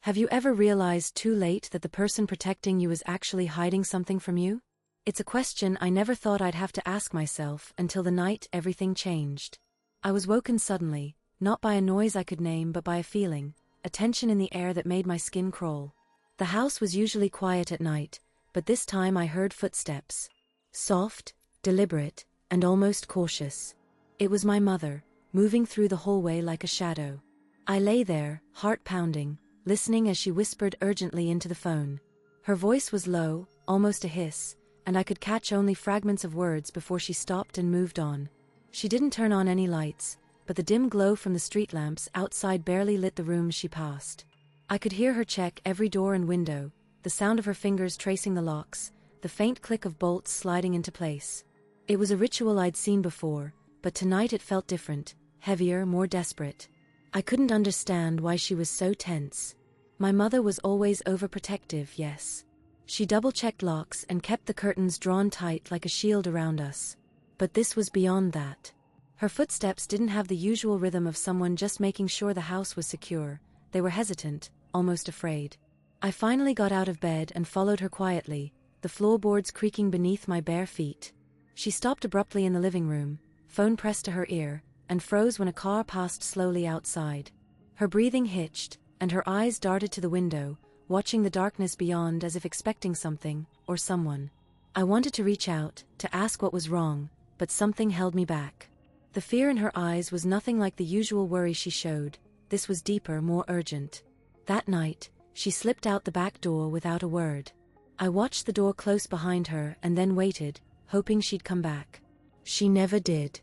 Have you ever realized too late that the person protecting you is actually hiding something from you? It's a question I never thought I'd have to ask myself until the night everything changed. I was woken suddenly, not by a noise I could name but by a feeling, a tension in the air that made my skin crawl. The house was usually quiet at night, but this time I heard footsteps. Soft, deliberate, and almost cautious. It was my mother, moving through the hallway like a shadow. I lay there, heart pounding, listening as she whispered urgently into the phone. Her voice was low, almost a hiss, and I could catch only fragments of words before she stopped and moved on. She didn't turn on any lights, but the dim glow from the street lamps outside barely lit the rooms she passed. I could hear her check every door and window, the sound of her fingers tracing the locks, the faint click of bolts sliding into place. It was a ritual I'd seen before, but tonight it felt different, heavier, more desperate. I couldn't understand why she was so tense. My mother was always overprotective, yes. She double-checked locks and kept the curtains drawn tight like a shield around us. But this was beyond that. Her footsteps didn't have the usual rhythm of someone just making sure the house was secure. They were hesitant, almost afraid. I finally got out of bed and followed her quietly, the floorboards creaking beneath my bare feet. She stopped abruptly in the living room, phone pressed to her ear, and froze when a car passed slowly outside. Her breathing hitched, and her eyes darted to the window, watching the darkness beyond as if expecting something, or someone. I wanted to reach out, to ask what was wrong, but something held me back. The fear in her eyes was nothing like the usual worry she showed. This was deeper, more urgent. That night, she slipped out the back door without a word. I watched the door close behind her and then waited, hoping she'd come back. She never did.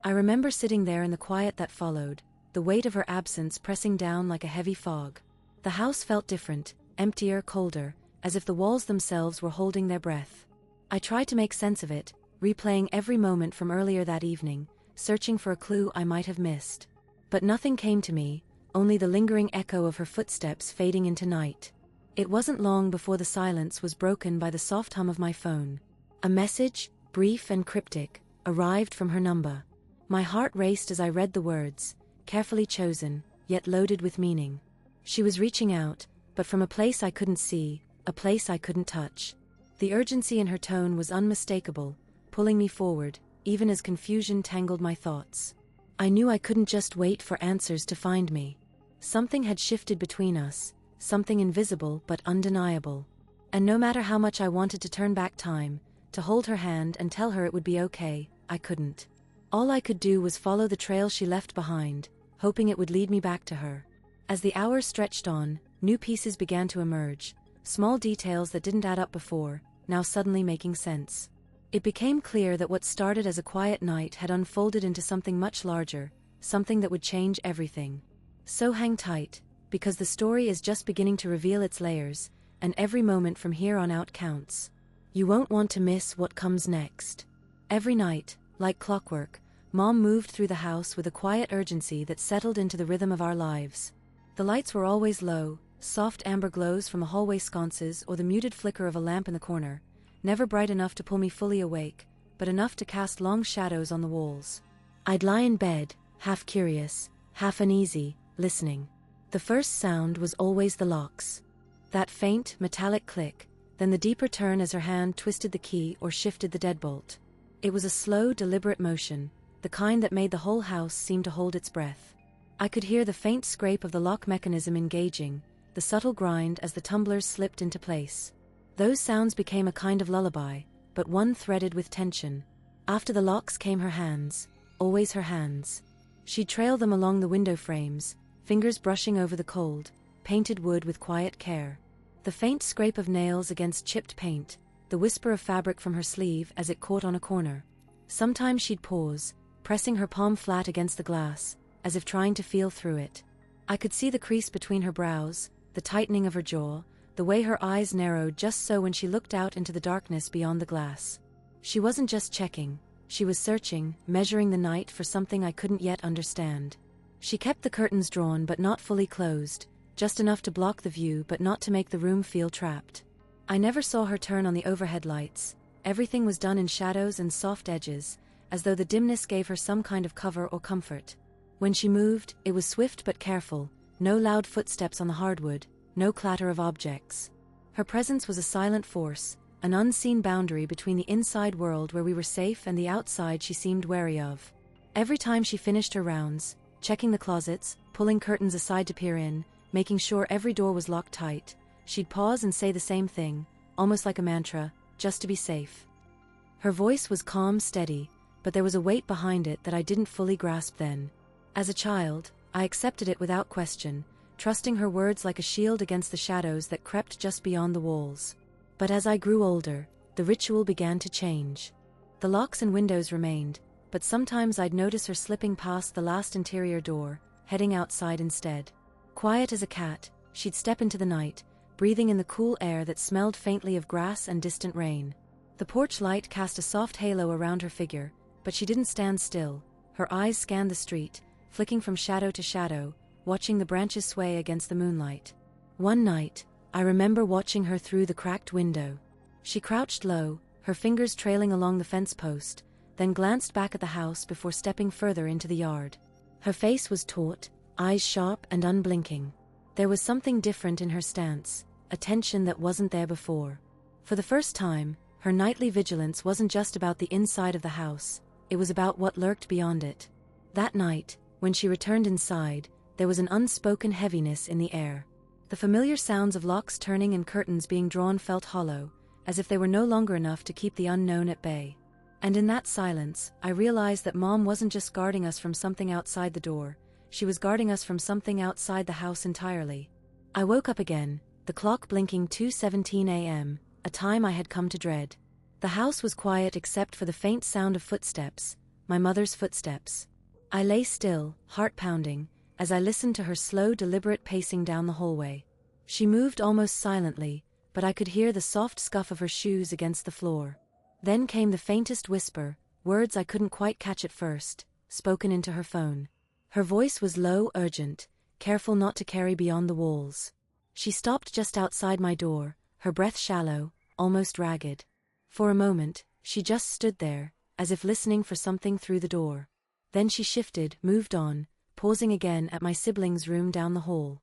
I remember sitting there in the quiet that followed, the weight of her absence pressing down like a heavy fog. The house felt different, emptier, colder, as if the walls themselves were holding their breath. I tried to make sense of it, replaying every moment from earlier that evening, searching for a clue I might have missed. But nothing came to me, only the lingering echo of her footsteps fading into night. It wasn't long before the silence was broken by the soft hum of my phone. A message, brief and cryptic, arrived from her number. My heart raced as I read the words, carefully chosen, yet loaded with meaning. She was reaching out, but from a place I couldn't see, a place I couldn't touch. The urgency in her tone was unmistakable, pulling me forward, even as confusion tangled my thoughts. I knew I couldn't just wait for answers to find me. Something had shifted between us, something invisible but undeniable. And no matter how much I wanted to turn back time, to hold her hand and tell her it would be okay, I couldn't. All I could do was follow the trail she left behind, hoping it would lead me back to her. As the hours stretched on, new pieces began to emerge, small details that didn't add up before, now suddenly making sense. It became clear that what started as a quiet night had unfolded into something much larger, something that would change everything. So hang tight, because the story is just beginning to reveal its layers, and every moment from here on out counts. You won't want to miss what comes next. Every night, like clockwork, Mom moved through the house with a quiet urgency that settled into the rhythm of our lives. The lights were always low, soft amber glows from the hallway sconces or the muted flicker of a lamp in the corner, never bright enough to pull me fully awake, but enough to cast long shadows on the walls. I'd lie in bed, half curious, half uneasy, listening. The first sound was always the locks. That faint, metallic click, then the deeper turn as her hand twisted the key or shifted the deadbolt. It was a slow, deliberate motion, the kind that made the whole house seem to hold its breath. I could hear the faint scrape of the lock mechanism engaging, the subtle grind as the tumblers slipped into place. Those sounds became a kind of lullaby, but one threaded with tension. After the locks came her hands, always her hands. She'd trail them along the window frames, fingers brushing over the cold, painted wood with quiet care. The faint scrape of nails against chipped paint, the whisper of fabric from her sleeve as it caught on a corner. Sometimes she'd pause, pressing her palm flat against the glass, as if trying to feel through it. I could see the crease between her brows, the tightening of her jaw, the way her eyes narrowed just so when she looked out into the darkness beyond the glass. She wasn't just checking, she was searching, measuring the night for something I couldn't yet understand. She kept the curtains drawn but not fully closed, just enough to block the view but not to make the room feel trapped. I never saw her turn on the overhead lights. Everything was done in shadows and soft edges, as though the dimness gave her some kind of cover or comfort. When she moved, it was swift but careful, no loud footsteps on the hardwood, no clatter of objects. Her presence was a silent force, an unseen boundary between the inside world where we were safe and the outside she seemed wary of. Every time she finished her rounds, checking the closets, pulling curtains aside to peer in, making sure every door was locked tight, she'd pause and say the same thing, almost like a mantra, just to be safe. Her voice was calm, steady, but there was a weight behind it that I didn't fully grasp then. As a child, I accepted it without question, trusting her words like a shield against the shadows that crept just beyond the walls. But as I grew older, the ritual began to change. The locks and windows remained, but sometimes I'd notice her slipping past the last interior door, heading outside instead. Quiet as a cat, she'd step into the night, breathing in the cool air that smelled faintly of grass and distant rain. The porch light cast a soft halo around her figure, but she didn't stand still. Her eyes scanned the street, flicking from shadow to shadow, watching the branches sway against the moonlight. One night, I remember watching her through the cracked window. She crouched low, her fingers trailing along the fence post, then glanced back at the house before stepping further into the yard. Her face was taut, eyes sharp and unblinking. There was something different in her stance, a tension that wasn't there before. For the first time, her nightly vigilance wasn't just about the inside of the house, it was about what lurked beyond it. That night, when she returned inside, there was an unspoken heaviness in the air. The familiar sounds of locks turning and curtains being drawn felt hollow, as if they were no longer enough to keep the unknown at bay. And in that silence, I realized that Mom wasn't just guarding us from something outside the door, she was guarding us from something outside the house entirely. I woke up again, the clock blinking 2:17 a.m., a time I had come to dread. The house was quiet except for the faint sound of footsteps, my mother's footsteps. I lay still, heart pounding, as I listened to her slow, deliberate pacing down the hallway. She moved almost silently, but I could hear the soft scuff of her shoes against the floor. Then came the faintest whisper, words I couldn't quite catch at first, spoken into her phone. Her voice was low, urgent, careful not to carry beyond the walls. She stopped just outside my door, her breath shallow, almost ragged. For a moment, she just stood there, as if listening for something through the door. Then she shifted, moved on, pausing again at my siblings' room down the hall.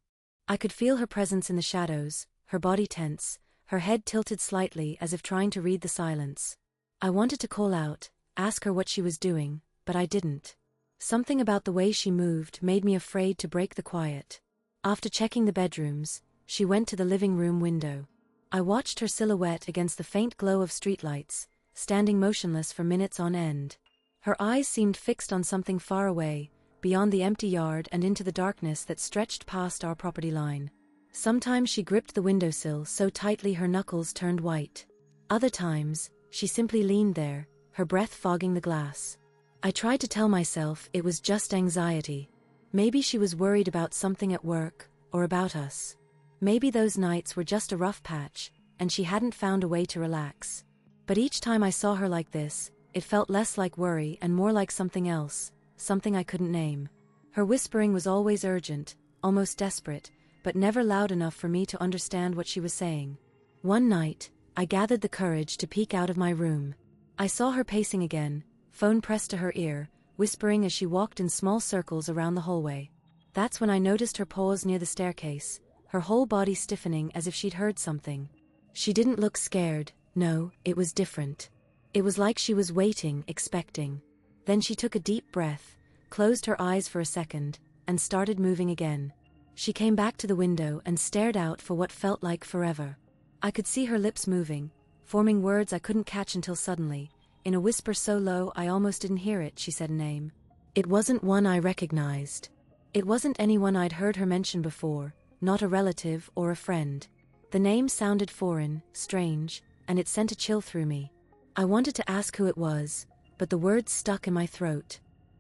I could feel her presence in the shadows, her body tense, her head tilted slightly as if trying to read the silence. I wanted to call out, ask her what she was doing, but I didn't. Something about the way she moved made me afraid to break the quiet. After checking the bedrooms, she went to the living room window. I watched her silhouette against the faint glow of streetlights, standing motionless for minutes on end. Her eyes seemed fixed on something far away, beyond the empty yard and into the darkness that stretched past our property line. Sometimes she gripped the windowsill so tightly her knuckles turned white. Other times, she simply leaned there, her breath fogging the glass. I tried to tell myself it was just anxiety. Maybe she was worried about something at work, or about us. Maybe those nights were just a rough patch, and she hadn't found a way to relax. But each time I saw her like this, it felt less like worry and more like something else, something I couldn't name. Her whispering was always urgent, almost desperate, but never loud enough for me to understand what she was saying. One night, I gathered the courage to peek out of my room. I saw her pacing again, phone pressed to her ear, whispering as she walked in small circles around the hallway. That's when I noticed her pause near the staircase, her whole body stiffening as if she'd heard something. She didn't look scared, no, it was different. It was like she was waiting, expecting. Then she took a deep breath, closed her eyes for a second, and started moving again. She came back to the window and stared out for what felt like forever. I could see her lips moving, forming words I couldn't catch until suddenly, in a whisper so low I almost didn't hear it, she said a name. It wasn't one I recognized. It wasn't anyone I'd heard her mention before, not a relative or a friend. The name sounded foreign, strange, and it sent a chill through me. I wanted to ask who it was, but the words stuck in my throat.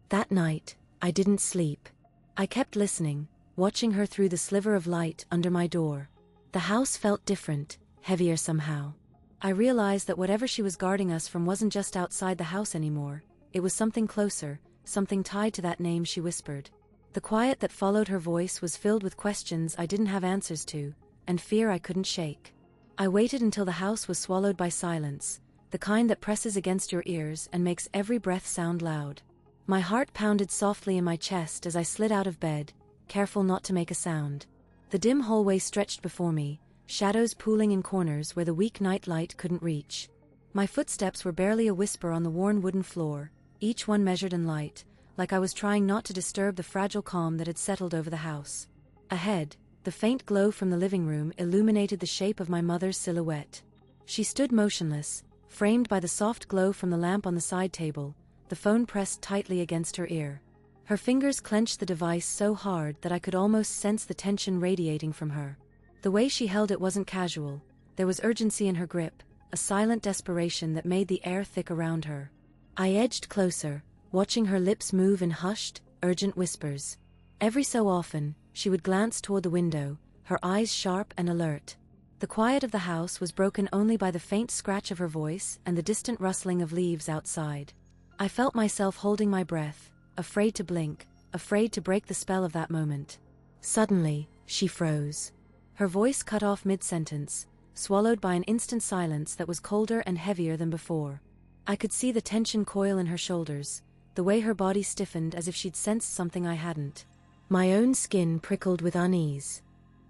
That night, I didn't sleep. I kept listening, watching her through the sliver of light under my door. The house felt different, heavier somehow. I realized that whatever she was guarding us from wasn't just outside the house anymore, it was something closer, something tied to that name she whispered. The quiet that followed her voice was filled with questions I didn't have answers to, and fear I couldn't shake. I waited until the house was swallowed by silence, the kind that presses against your ears and makes every breath sound loud. My heart pounded softly in my chest as I slid out of bed, careful not to make a sound. The The dim hallway stretched before me, shadows pooling in corners where the weak night light couldn't reach. My footsteps were barely a whisper on the worn wooden floor, each one measured and light, like I was trying not to disturb the fragile calm that had settled over the house. Ahead, the faint glow from the living room illuminated the shape of my mother's silhouette. She stood motionless, framed by the soft glow from the lamp on the side table, the phone pressed tightly against her ear. Her fingers clenched the device so hard that I could almost sense the tension radiating from her. The way she held it wasn't casual. There was urgency in her grip, a silent desperation that made the air thick around her. I edged closer, watching her lips move in hushed, urgent whispers. Every so often, she would glance toward the window, her eyes sharp and alert. The quiet of the house was broken only by the faint scratch of her voice and the distant rustling of leaves outside. I felt myself holding my breath, afraid to blink, afraid to break the spell of that moment. Suddenly, she froze. Her voice cut off mid-sentence, swallowed by an instant silence that was colder and heavier than before. I could see the tension coil in her shoulders, the way her body stiffened as if she'd sensed something I hadn't. My own skin prickled with unease.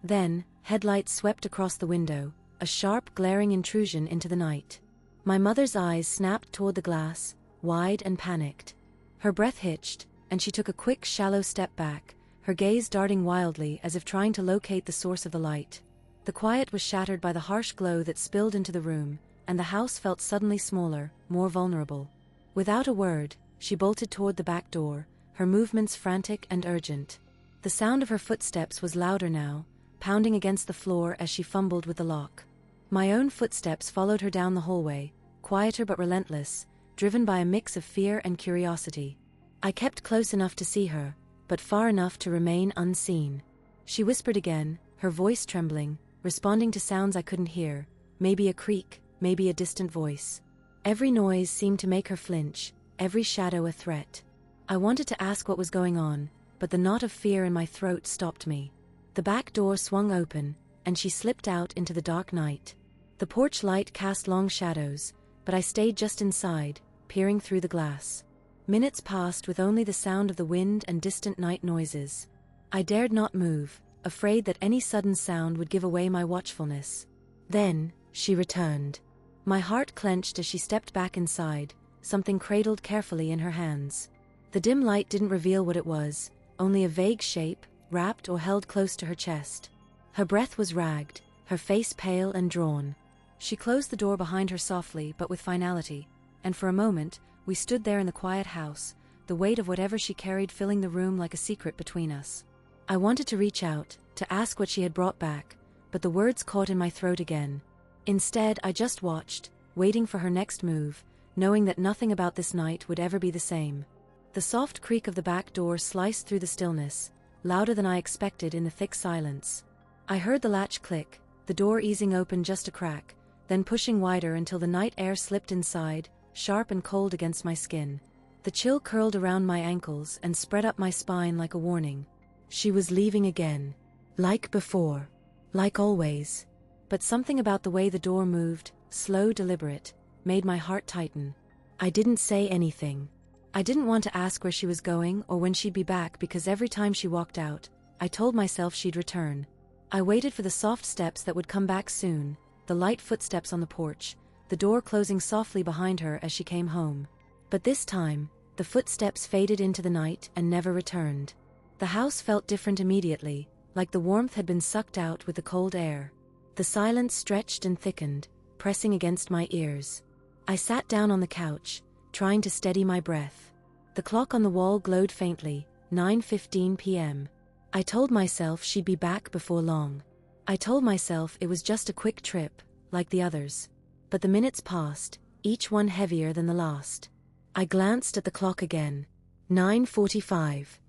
Then, headlights swept across the window, a sharp, glaring intrusion into the night. My mother's eyes snapped toward the glass, wide and panicked. Her breath hitched, and she took a quick, shallow step back, her gaze darting wildly as if trying to locate the source of the light. The quiet was shattered by the harsh glow that spilled into the room, and the house felt suddenly smaller, more vulnerable. Without a word, she bolted toward the back door, her movements frantic and urgent. The sound of her footsteps was louder now, pounding against the floor as she fumbled with the lock. My own footsteps followed her down the hallway, quieter but relentless, driven by a mix of fear and curiosity. I kept close enough to see her, but far enough to remain unseen. She whispered again, her voice trembling, responding to sounds I couldn't hear, maybe a creak, maybe a distant voice. Every noise seemed to make her flinch, every shadow a threat. I wanted to ask what was going on, but the knot of fear in my throat stopped me. The back door swung open, and she slipped out into the dark night. The porch light cast long shadows, but I stayed just inside, peering through the glass. Minutes passed with only the sound of the wind and distant night noises. I dared not move, afraid that any sudden sound would give away my watchfulness. Then, she returned. My heart clenched as she stepped back inside, something cradled carefully in her hands. The dim light didn't reveal what it was, only a vague shape, wrapped or held close to her chest. Her breath was ragged, her face pale and drawn. She closed the door behind her softly but with finality, and for a moment, we stood there in the quiet house, the weight of whatever she carried filling the room like a secret between us. I wanted to reach out, to ask what she had brought back, but the words caught in my throat again. Instead, I just watched, waiting for her next move, knowing that nothing about this night would ever be the same. The soft creak of the back door sliced through the stillness, louder than I expected in the thick silence. I heard the latch click, the door easing open just a crack, then pushing wider until the night air slipped inside, sharp and cold against my skin. The chill curled around my ankles and spread up my spine like a warning. She was leaving again. Like before. Like always. But something about the way the door moved, slow, deliberate, made my heart tighten. I didn't say anything. I didn't want to ask where she was going or when she'd be back because every time she walked out, I told myself she'd return. I waited for the soft steps that would come back soon, the light footsteps on the porch, the door closing softly behind her as she came home. But this time, the footsteps faded into the night and never returned. The house felt different immediately, like the warmth had been sucked out with the cold air. The silence stretched and thickened, pressing against my ears. I sat down on the couch, trying to steady my breath. The clock on the wall glowed faintly, 9:15 p.m. I told myself she'd be back before long. I told myself it was just a quick trip, like the others. But the minutes passed, each one heavier than the last. I glanced at the clock again. 9:45.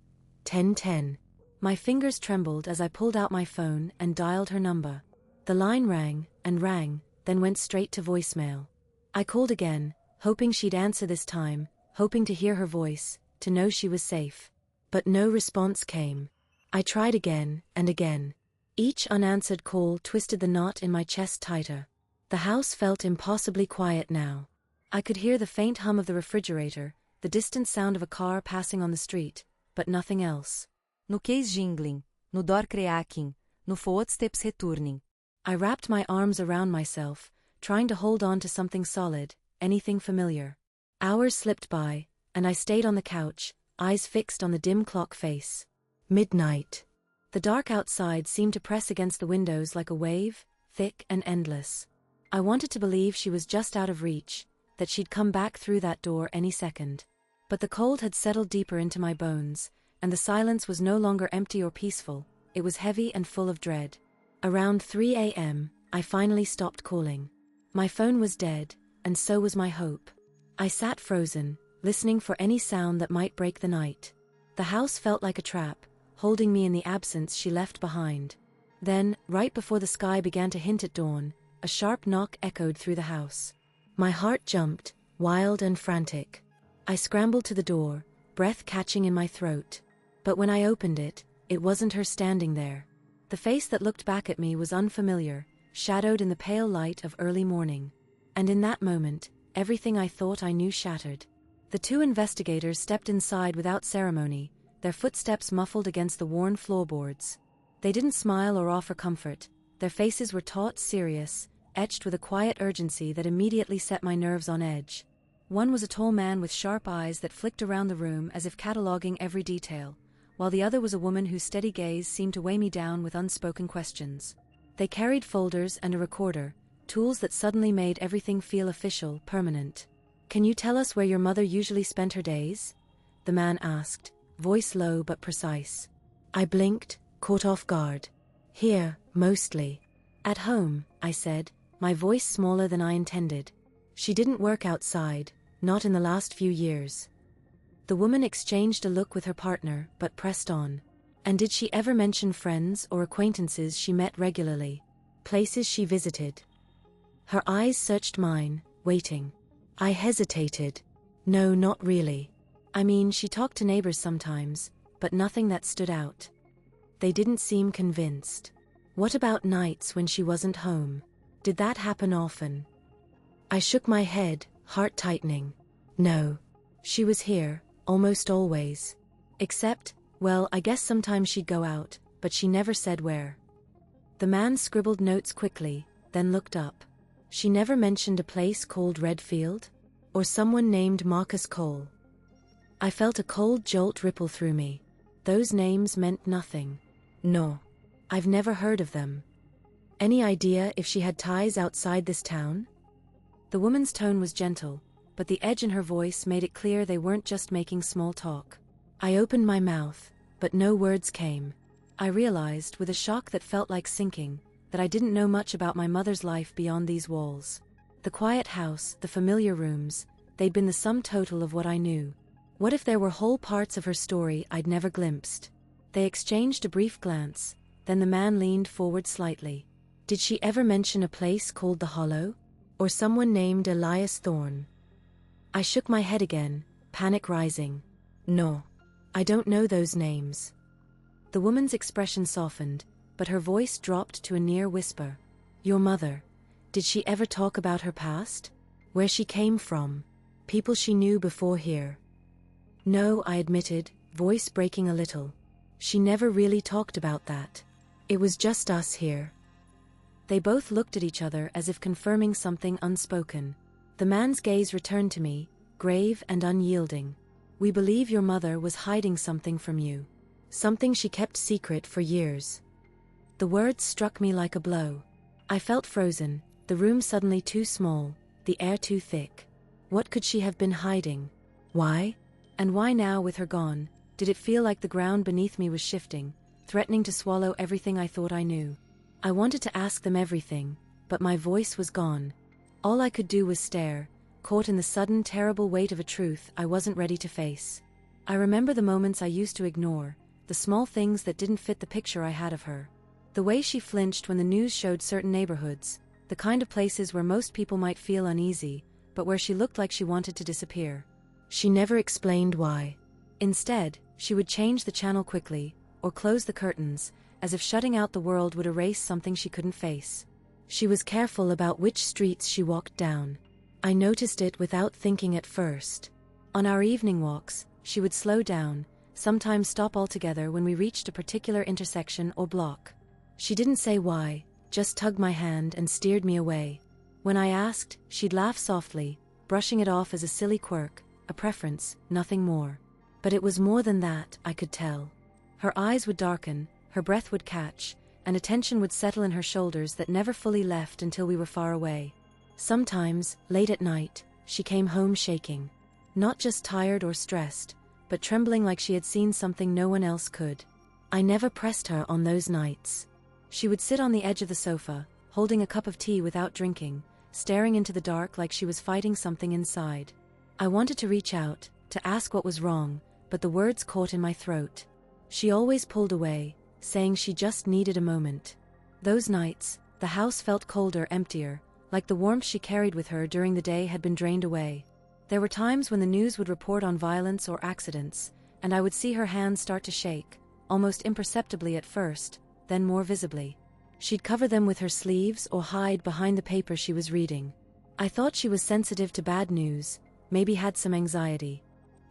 10:10. My fingers trembled as I pulled out my phone and dialed her number. The line rang, and rang, then went straight to voicemail. I called again, hoping she'd answer this time, hoping to hear her voice, to know she was safe. But no response came. I tried again, and again. Each unanswered call twisted the knot in my chest tighter. The house felt impossibly quiet now. I could hear the faint hum of the refrigerator, the distant sound of a car passing on the street, but nothing else. No case jingling, no door creaking, no footsteps returning. I wrapped my arms around myself, trying to hold on to something solid, anything familiar. Hours slipped by, and I stayed on the couch, eyes fixed on the dim clock face. Midnight. The dark outside seemed to press against the windows like a wave, thick and endless. I wanted to believe she was just out of reach, that she'd come back through that door any second. But the cold had settled deeper into my bones, and the silence was no longer empty or peaceful, it was heavy and full of dread. Around 3 a.m., I finally stopped calling. My phone was dead, and so was my hope. I sat frozen, listening for any sound that might break the night. The house felt like a trap, holding me in the absence she left behind. Then, right before the sky began to hint at dawn, a sharp knock echoed through the house. My heart jumped, wild and frantic. I scrambled to the door, breath catching in my throat. But when I opened it, it wasn't her standing there. The face that looked back at me was unfamiliar, shadowed in the pale light of early morning. And in that moment, everything I thought I knew shattered. The two investigators stepped inside without ceremony, their footsteps muffled against the worn floorboards. They didn't smile or offer comfort. Their faces were taut, serious, etched with a quiet urgency that immediately set my nerves on edge. One was a tall man with sharp eyes that flicked around the room as if cataloging every detail, while the other was a woman whose steady gaze seemed to weigh me down with unspoken questions. They carried folders and a recorder, tools that suddenly made everything feel official, permanent. "Can you tell us where your mother usually spent her days?" the man asked, voice low but precise. I blinked, caught off guard. "Here, mostly." "At home," I said, my voice smaller than I intended. "She didn't work outside, not in the last few years." The woman exchanged a look with her partner, but pressed on. "And did she ever mention friends or acquaintances she met regularly? Places she visited?" Her eyes searched mine, waiting. I hesitated. "No, not really. I mean, she talked to neighbors sometimes, but nothing that stood out." They didn't seem convinced. "What about nights when she wasn't home? Did that happen often?" I shook my head, heart tightening. "No. She was here, almost always. Except, well, I guess sometimes she'd go out, but she never said where." The man scribbled notes quickly, then looked up. "She never mentioned a place called Redfield? Or someone named Marcus Cole?" I felt a cold jolt ripple through me. Those names meant nothing. "No. I've never heard of them." "Any idea if she had ties outside this town?" The woman's tone was gentle, but the edge in her voice made it clear they weren't just making small talk. I opened my mouth, but no words came. I realized, with a shock that felt like sinking, that I didn't know much about my mother's life beyond these walls. The quiet house, the familiar rooms, they'd been the sum total of what I knew. What if there were whole parts of her story I'd never glimpsed? They exchanged a brief glance, then the man leaned forward slightly. "Did she ever mention a place called the Hollow? Or someone named Elias Thorne?" I shook my head again, panic rising. "No. I don't know those names." The woman's expression softened, but her voice dropped to a near whisper. "Your mother, did she ever talk about her past? Where she came from? People she knew before here?" "No," I admitted, voice breaking a little. "She never really talked about that. It was just us here." They both looked at each other as if confirming something unspoken. The man's gaze returned to me, grave and unyielding. "We believe your mother was hiding something from you. Something she kept secret for years." The words struck me like a blow. I felt frozen, the room suddenly too small, the air too thick. What could she have been hiding? Why? And why now, with her gone, did it feel like the ground beneath me was shifting, threatening to swallow everything I thought I knew? I wanted to ask them everything, but my voice was gone. All I could do was stare, caught in the sudden, terrible weight of a truth I wasn't ready to face. I remember the moments I used to ignore, the small things that didn't fit the picture I had of her. The way she flinched when the news showed certain neighborhoods, the kind of places where most people might feel uneasy, but where she looked like she wanted to disappear. She never explained why. Instead, she would change the channel quickly, or close the curtains, as if shutting out the world would erase something she couldn't face. She was careful about which streets she walked down. I noticed it without thinking at first. On our evening walks, she would slow down, sometimes stop altogether when we reached a particular intersection or block. She didn't say why, just tugged my hand and steered me away. When I asked, she'd laugh softly, brushing it off as a silly quirk, a preference, nothing more. But it was more than that, I could tell. Her eyes would darken, her breath would catch, and a tension would settle in her shoulders that never fully left until we were far away. Sometimes, late at night, she came home shaking. Not just tired or stressed, but trembling like she had seen something no one else could. I never pressed her on those nights. She would sit on the edge of the sofa, holding a cup of tea without drinking, staring into the dark like she was fighting something inside. I wanted to reach out, to ask what was wrong, but the words caught in my throat. She always pulled away, saying she just needed a moment. Those nights, the house felt colder, emptier, like the warmth she carried with her during the day had been drained away. There were times when the news would report on violence or accidents, and I would see her hands start to shake, almost imperceptibly at first, then more visibly. She'd cover them with her sleeves or hide behind the paper she was reading. I thought she was sensitive to bad news, maybe had some anxiety.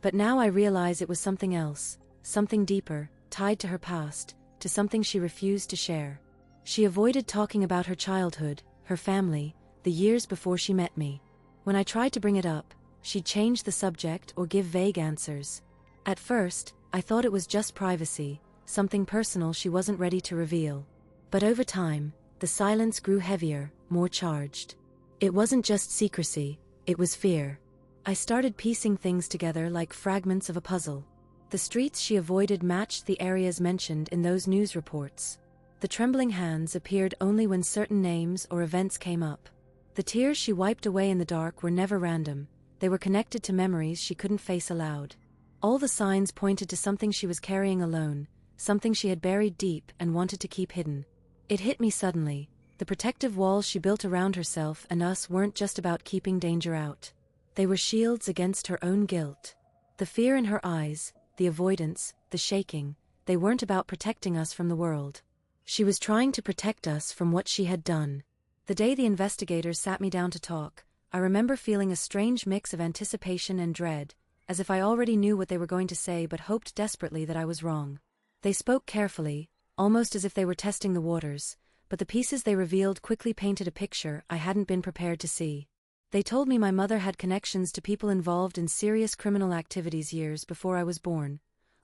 But now I realize it was something else, something deeper, tied to her past, to something she refused to share. She avoided talking about her childhood, her family, the years before she met me. When I tried to bring it up, she'd change the subject or give vague answers. At first, I thought it was just privacy, something personal she wasn't ready to reveal. But over time, the silence grew heavier, more charged. It wasn't just secrecy, it was fear. I started piecing things together like fragments of a puzzle. The streets she avoided matched the areas mentioned in those news reports. The trembling hands appeared only when certain names or events came up. The tears she wiped away in the dark were never random, they were connected to memories she couldn't face aloud. All the signs pointed to something she was carrying alone, something she had buried deep and wanted to keep hidden. It hit me suddenly. The protective walls she built around herself and us weren't just about keeping danger out. They were shields against her own guilt. The fear in her eyes, the avoidance, the shaking, they weren't about protecting us from the world. She was trying to protect us from what she had done. The day the investigators sat me down to talk, I remember feeling a strange mix of anticipation and dread, as if I already knew what they were going to say but hoped desperately that I was wrong. They spoke carefully, almost as if they were testing the waters, but the pieces they revealed quickly painted a picture I hadn't been prepared to see. They told me my mother had connections to people involved in serious criminal activities years before I was born,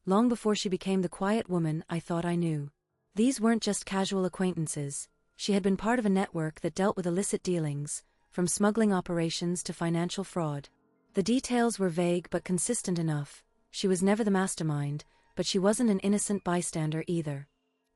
long before she became the quiet woman I thought I knew. These weren't just casual acquaintances. She had been part of a network that dealt with illicit dealings, from smuggling operations to financial fraud. The details were vague but consistent enough. She was never the mastermind, but she wasn't an innocent bystander either.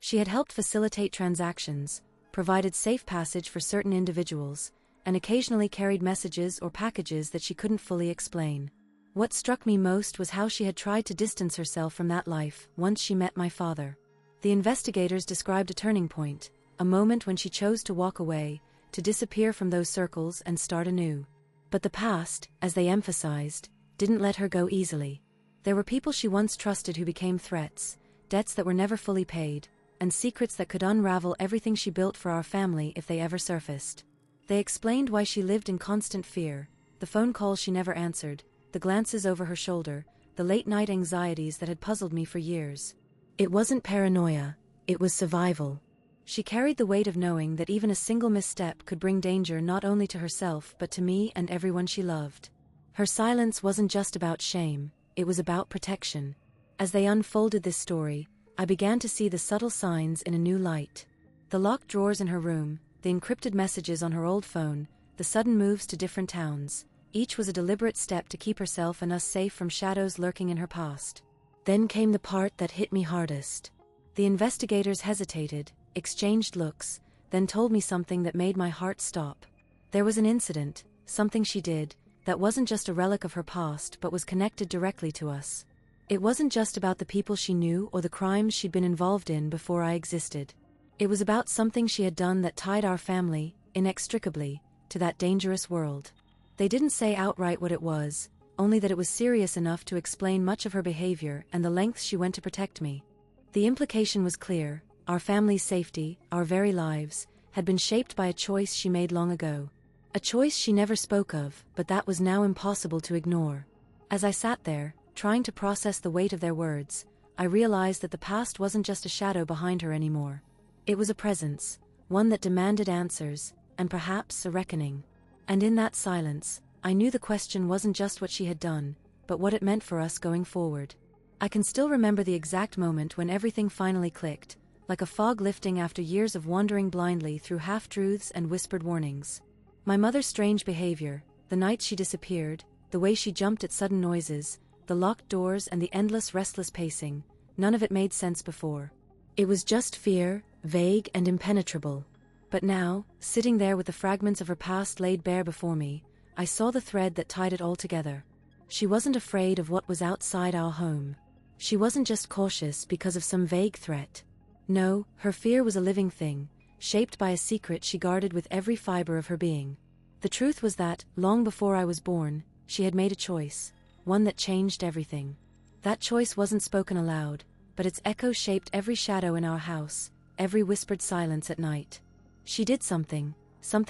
She had helped facilitate transactions, provided safe passage for certain individuals, and occasionally carried messages or packages that she couldn't fully explain. What struck me most was how she had tried to distance herself from that life once she met my father. The investigators described a turning point, a moment when she chose to walk away, to disappear from those circles and start anew. But the past, as they emphasized, didn't let her go easily. There were people she once trusted who became threats, debts that were never fully paid, and secrets that could unravel everything she built for our family if they ever surfaced. They explained why she lived in constant fear, the phone calls she never answered, the glances over her shoulder, the late-night anxieties that had puzzled me for years. It wasn't paranoia, it was survival. She carried the weight of knowing that even a single misstep could bring danger not only to herself but to me and everyone she loved. Her silence wasn't just about shame, it was about protection. As they unfolded this story, I began to see the subtle signs in a new light. The locked drawers in her room, the encrypted messages on her old phone, the sudden moves to different towns, each was a deliberate step to keep herself and us safe from shadows lurking in her past. Then came the part that hit me hardest. The investigators hesitated, exchanged looks, then told me something that made my heart stop. There was an incident, something she did, that wasn't just a relic of her past but was connected directly to us. It wasn't just about the people she knew or the crimes she'd been involved in before I existed. It was about something she had done that tied our family, inextricably, to that dangerous world. They didn't say outright what it was, only that it was serious enough to explain much of her behavior and the lengths she went to protect me. The implication was clear: our family's safety, our very lives, had been shaped by a choice she made long ago. A choice she never spoke of, but that was now impossible to ignore. As I sat there, trying to process the weight of their words, I realized that the past wasn't just a shadow behind her anymore. It was a presence, one that demanded answers, and perhaps a reckoning. And in that silence, I knew the question wasn't just what she had done, but what it meant for us going forward. I can still remember the exact moment when everything finally clicked, like a fog lifting after years of wandering blindly through half-truths and whispered warnings. My mother's strange behavior, the night she disappeared, the way she jumped at sudden noises, the locked doors and the endless restless pacing, none of it made sense before. It was just fear, vague and impenetrable. But now, sitting there with the fragments of her past laid bare before me, I saw the thread that tied it all together. She wasn't afraid of what was outside our home. She wasn't just cautious because of some vague threat. No, her fear was a living thing, shaped by a secret she guarded with every fiber of her being. The truth was that, long before I was born, she had made a choice, one that changed everything. That choice wasn't spoken aloud, but its echo shaped every shadow in our house, every whispered silence at night. She did something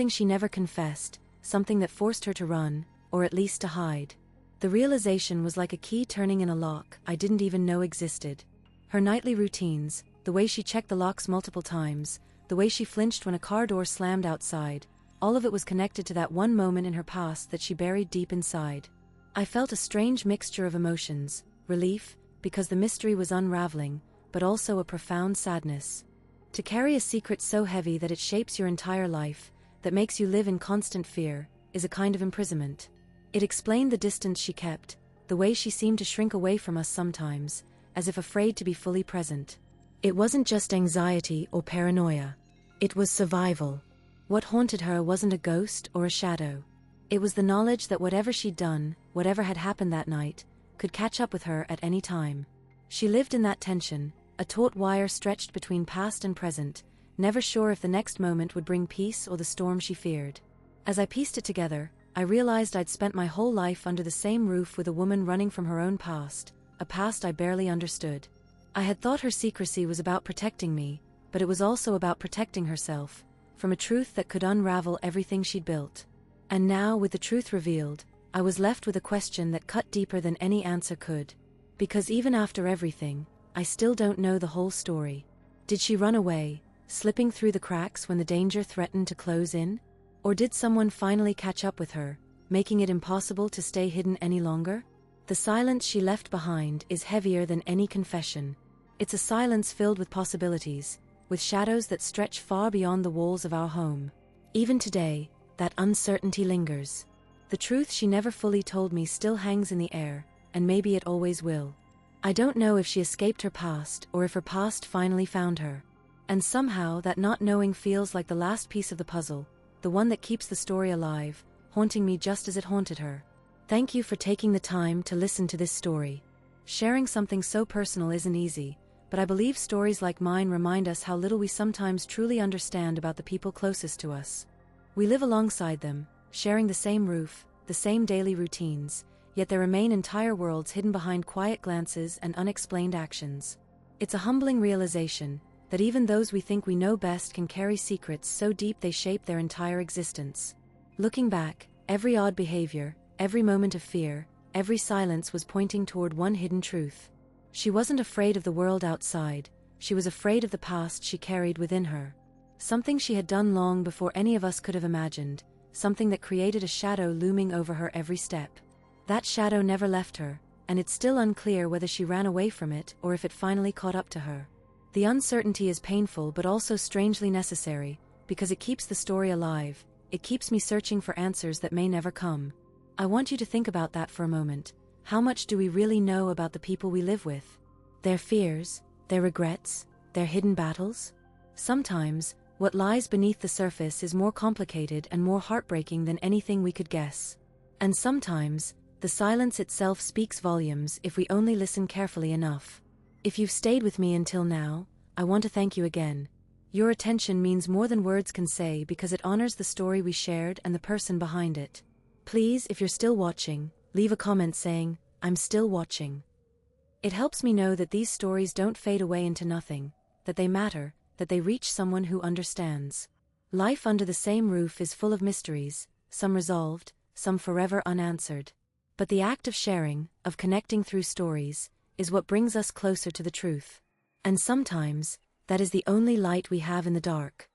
she never confessed, something that forced her to run, or at least to hide. The realization was like a key turning in a lock I didn't even know existed. Her nightly routines, the way she checked the locks multiple times, the way she flinched when a car door slammed outside, all of it was connected to that one moment in her past that she buried deep inside. I felt a strange mixture of emotions, relief, because the mystery was unraveling, but also a profound sadness. To carry a secret so heavy that it shapes your entire life, that makes you live in constant fear, is a kind of imprisonment. It explained the distance she kept, the way she seemed to shrink away from us sometimes, as if afraid to be fully present. It wasn't just anxiety or paranoia. It was survival. What haunted her wasn't a ghost or a shadow. It was the knowledge that whatever she'd done, whatever had happened that night, could catch up with her at any time. She lived in that tension, a taut wire stretched between past and present, never sure if the next moment would bring peace or the storm she feared. As I pieced it together, I realized I'd spent my whole life under the same roof with a woman running from her own past, a past I barely understood. I had thought her secrecy was about protecting me, but it was also about protecting herself, from a truth that could unravel everything she'd built. And now, with the truth revealed, I was left with a question that cut deeper than any answer could. Because even after everything, I still don't know the whole story. Did she run away, slipping through the cracks when the danger threatened to close in? Or did someone finally catch up with her, making it impossible to stay hidden any longer? The silence she left behind is heavier than any confession. It's a silence filled with possibilities, with shadows that stretch far beyond the walls of our home. Even today, that uncertainty lingers. The truth she never fully told me still hangs in the air, and maybe it always will. I don't know if she escaped her past or if her past finally found her. And somehow that not knowing feels like the last piece of the puzzle, the one that keeps the story alive, haunting me just as it haunted her. Thank you for taking the time to listen to this story. Sharing something so personal isn't easy, but I believe stories like mine remind us how little we sometimes truly understand about the people closest to us. We live alongside them, sharing the same roof, the same daily routines, yet there remain entire worlds hidden behind quiet glances and unexplained actions. It's a humbling realization that even those we think we know best can carry secrets so deep they shape their entire existence. Looking back, every odd behavior, every moment of fear, every silence was pointing toward one hidden truth. She wasn't afraid of the world outside, she was afraid of the past she carried within her. Something she had done long before any of us could have imagined, something that created a shadow looming over her every step. That shadow never left her, and it's still unclear whether she ran away from it or if it finally caught up to her. The uncertainty is painful but also strangely necessary, because it keeps the story alive, it keeps me searching for answers that may never come. I want you to think about that for a moment. How much do we really know about the people we live with? Their fears, their regrets, their hidden battles? Sometimes, what lies beneath the surface is more complicated and more heartbreaking than anything we could guess. And sometimes, the silence itself speaks volumes if we only listen carefully enough. If you've stayed with me until now, I want to thank you again. Your attention means more than words can say because it honors the story we shared and the person behind it. Please, if you're still watching, leave a comment saying, "I'm still watching." It helps me know that these stories don't fade away into nothing, that they matter, that they reach someone who understands. Life under the same roof is full of mysteries, some resolved, some forever unanswered. But the act of sharing, of connecting through stories, is what brings us closer to the truth. And sometimes, That is the only light we have in the dark.